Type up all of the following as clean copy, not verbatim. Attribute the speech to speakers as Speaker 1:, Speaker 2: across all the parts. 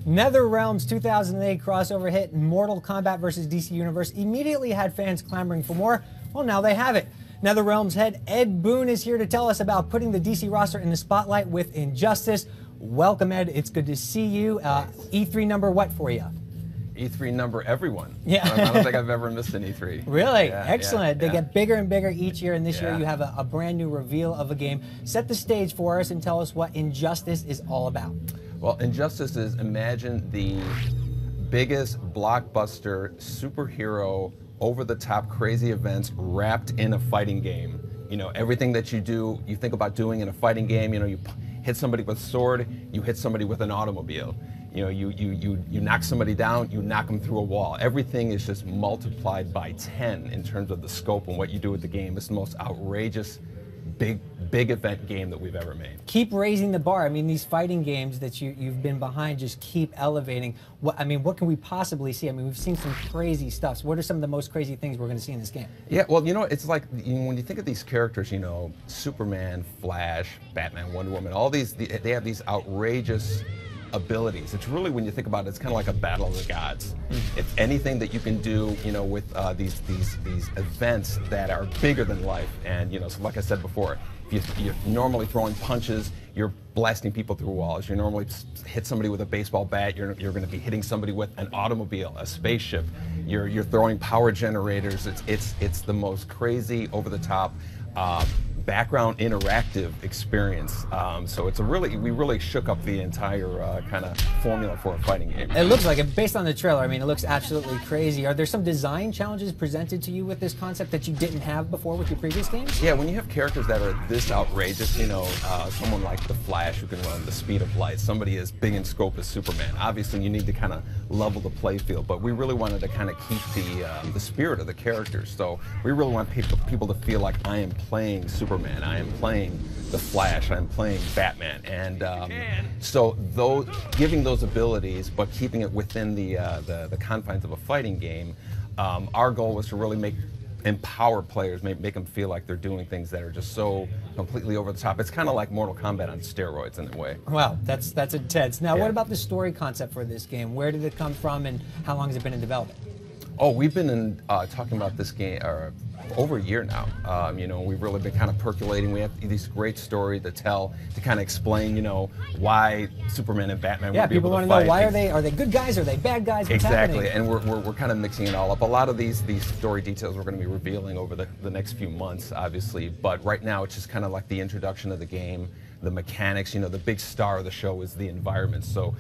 Speaker 1: NetherRealm's 2008 crossover hit Mortal Kombat vs. DC Universe immediately had fans clamoring for more. Well, now they have it. NetherRealm's head Ed Boon is here to tell us about putting the DC roster in the spotlight with Injustice. Welcome, Ed. It's good to see you. E3 number what for you?
Speaker 2: E3 number everyone.
Speaker 1: Yeah.
Speaker 2: I don't think I've ever missed an E3.
Speaker 1: Really?
Speaker 2: Yeah,
Speaker 1: excellent. They get bigger and bigger each year, and this year you have a brand new reveal of a game. Set the stage for us and tell us what Injustice is all about.
Speaker 2: Well, Injustice is, imagine the biggest blockbuster superhero over-the-top crazy events wrapped in a fighting game. You know, everything that you do, you think about doing in a fighting game, you know, you hit somebody with a sword, you hit somebody with an automobile. You know, you knock somebody down, you knock them through a wall. Everything is just multiplied by 10 in terms of the scope and what you do with the game. It's the most outrageous, big event game that we've ever made.
Speaker 1: Keep raising the bar. I mean, these fighting games that you've been behind just keep elevating. What can we possibly see? I mean, we've seen some crazy stuff. So what are some of the most crazy things we're going to see in this game? Yeah,
Speaker 2: well, you know, it's like when you think of these characters, you know, Superman, Flash, Batman, Wonder Woman, all these, they have these outrageous abilities. It's really, when you think about it, it's kind of like a battle of the gods. It's anything that you can do, you know, with these events that are bigger than life. And, you know, so like I said before, if you're normally throwing punches, you're blasting people through walls. You normally hit somebody with a baseball bat, you're going to be hitting somebody with an automobile, a spaceship. You're throwing power generators. It's the most crazy, over-the-top, background interactive experience. So it's we really shook up the entire kind of formula for a fighting game.
Speaker 1: It looks like it, based on the trailer. I mean, it looks absolutely crazy. Are there some design challenges presented to you with this concept that you didn't have before with your previous games?
Speaker 2: Yeah, when you have characters that are this outrageous, you know, someone like the Flash who can run the speed of light, somebody as big in scope as Superman. Obviously, you need to kind of level the play field, but we really wanted to kind of keep the spirit of the characters. So we really want people to feel like I am playing Superman. I am playing the Flash, I'm playing Batman, and so giving those abilities, but keeping it within the confines of a fighting game. Our goal was to really empower players, make them feel like they're doing things that are just so completely over the top. It's kind of like Mortal Kombat on steroids in a way.
Speaker 1: Wow, that's intense. Now, what about the story concept for this game? Where did it come from, and how long has it been in development?
Speaker 2: Oh, we've been talking about this game over a year now. You know, we've really been kind of percolating. We have these great stories to tell, to kind of explain, you know, why Superman and Batman would be able to fight.
Speaker 1: People want to know, why are they good guys? Are they bad guys? What's
Speaker 2: exactly,
Speaker 1: happening?
Speaker 2: And we're kind of mixing it all up. A lot of these story details we're going to be revealing over the next few months, obviously. But right now, it's just kind of like the introduction of the game, the mechanics. You know, the big star of the show is the environment. So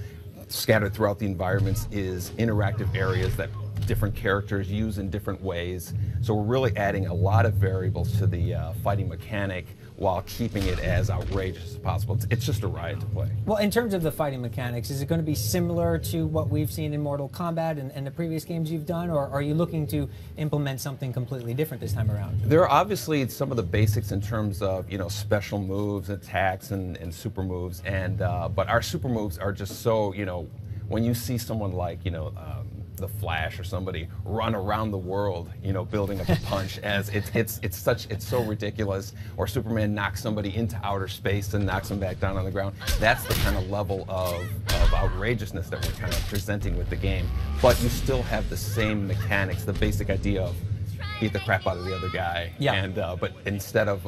Speaker 2: scattered throughout the environments is interactive areas that different characters use in different ways. So we're really adding a lot of variables to the fighting mechanic while keeping it as outrageous as possible. It's just a ride to play.
Speaker 1: Well, in terms of the fighting mechanics, is it going to be similar to what we've seen in Mortal Kombat and the previous games you've done, or are you looking to implement something completely different this time around?
Speaker 2: There are obviously some of the basics in terms of, you know, special moves, attacks, and super moves, and but our super moves are just so, you know, when you see someone like, you know, the Flash or somebody run around the world, you know, building up a punch, as it's so ridiculous, or Superman knocks somebody into outer space and knocks them back down on the ground. That's the kind of level of outrageousness that we're kind of presenting with the game. But you still have the same mechanics, the basic idea of beat the crap out of the other guy.
Speaker 1: Yeah.
Speaker 2: And but instead of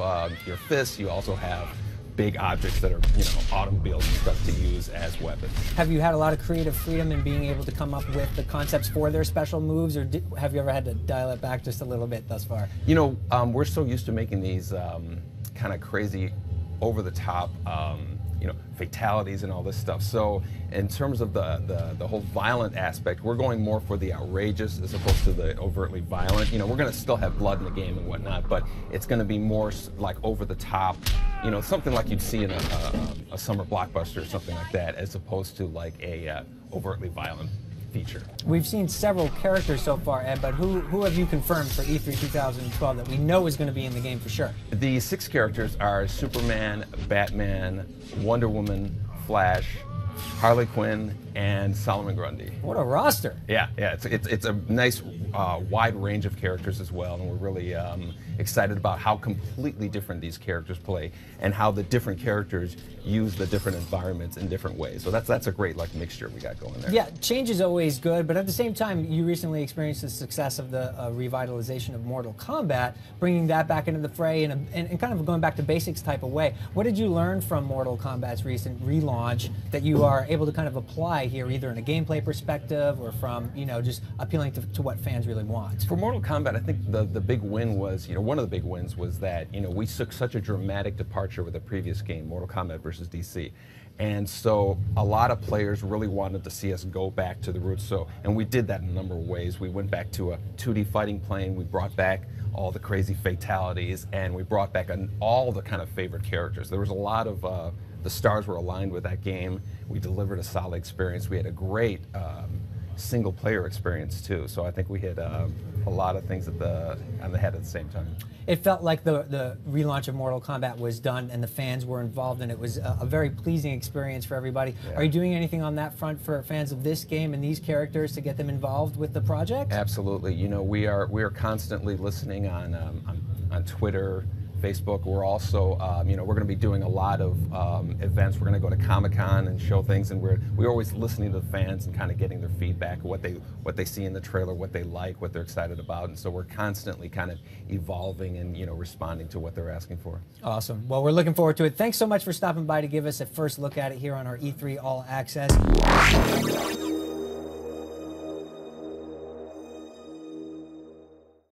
Speaker 2: your fists, you also have big objects that are, you know, automobiles and stuff to use as weapons.
Speaker 1: Have you had a lot of creative freedom in being able to come up with the concepts for their special moves, or have you ever had to dial it back just a little bit thus far?
Speaker 2: You know, we're so used to making these kind of crazy, over-the-top, you know, fatalities and all this stuff. So in terms of the whole violent aspect, we're going more for the outrageous as opposed to the overtly violent. You know, we're going to still have blood in the game and whatnot, but it's going to be more like over the top, you know, something like you'd see in a summer blockbuster or something like that, as opposed to like a overtly violent feature.
Speaker 1: We've seen several characters so far, Ed, but who have you confirmed for E3 2012 that we know is going to be in the game for sure?
Speaker 2: The 6 characters are Superman, Batman, Wonder Woman, Flash, Harley Quinn, and Solomon Grundy.
Speaker 1: What a roster.
Speaker 2: Yeah, it's a nice wide range of characters as well, and we're really excited about how completely different these characters play and how the different characters use the different environments in different ways. So that's a great mixture we got going there.
Speaker 1: Yeah, change is always good, but at the same time, you recently experienced the success of the revitalization of Mortal Kombat, bringing that back into the fray and kind of going back to basics type of way. What did you learn from Mortal Kombat's recent relaunch that you are able to kind of apply here, either in a gameplay perspective or from, just appealing to what fans really want?
Speaker 2: For Mortal Kombat, I think the big win was, one of the big wins was that, we took such a dramatic departure with the previous game, Mortal Kombat versus DC. And so a lot of players really wanted to see us go back to the roots. And we did that in a number of ways. We went back to a 2D fighting plane. We brought back all the crazy fatalities, and we brought back all the kind of favorite characters. There was a lot of the stars were aligned with that game. We delivered a solid experience. We had a great single-player experience too. So I think we hit a lot of things on the head at the same time.
Speaker 1: It felt like the relaunch of Mortal Kombat was done and the fans were involved, and it was a very pleasing experience for everybody. Yeah. Are you doing anything on that front for fans of this game and these characters to get them involved with the project?
Speaker 2: Absolutely. We are constantly listening on Twitter, Facebook. We're also, we're going to be doing a lot of events. We're going to go to Comic-Con and show things, and we're always listening to the fans and kind of getting their feedback, what they see in the trailer, what they like, what they're excited about, and so we're constantly kind of evolving and responding to what they're asking for.
Speaker 1: Awesome. Well, we're looking forward to it. Thanks so much for stopping by to give us a first look at it here on our E3 All Access.